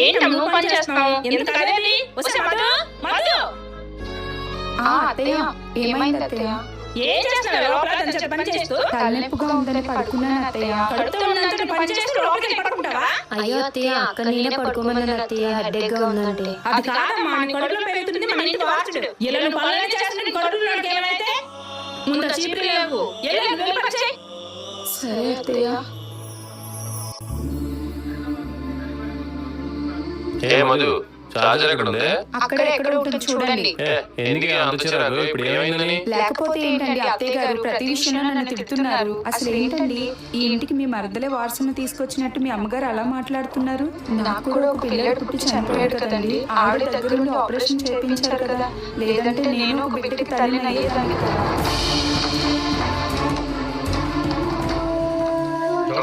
ఏంటమ్మా పని చేస్తున్నావు? ఎంత కదేంటి? వస్తే మధు మధు అత్తయ్య ఏమైంది అత్తయ్య? ఏం చేస్తున్నావు లోపల తంచే పని చేస్తూ? తలనొప్పిగా ఉందని పడుకున్నాను అత్తయ్య. కడుపుతో ఉన్నంత పని చేస్తూ లోపలికి పడుకుంటావా? అయ్యో అత్తయ్య అక్క నేనే పడుకోమన్నాను అత్తయ్య హెడ్డేక్ గా ఉందంటే. అది కాదమ్మా నీ కడుపులో పెరుగుతుంది మన ఇంటి వాచుడు. ఇలా నువ్వు పనులు చేస్తుంటే కడుపులో ఏమైతే ముందు చీపురు లేవు. వెళ్ళి పని చేయి. సరే అత్తయ్య. ఏ మధు చార్జర్ ఎక్కడ ఉంది? అక్కడ ఎక్కడ ఉంటుంది చూడండి. ఎందుకు అంత చిరాకు? ఇప్పుడు ఏమైందని? లేకపోతే ఏంటండి అత్తయ్య గారు ప్రతి విషయంలో నన్ను తిడుతున్నారు. అసలు ఏంటండి ఈ ఇంటికి మీ మరదలే వారసును తీసుకొచ్చినట్టు మీ అమ్మగారు అలా మాట్లాడుతున్నారు? నాకు కూడా ఒక పిల్లడు పుట్టి చనిపోయాడు కదండి. ఆవిడ దగ్గర నుండి ఆపరేషన్ చేయించారు కదా, లేదంటే నేను ఒక బిడ్డకి తల్లిని అయ్యేదాన్ని కదా.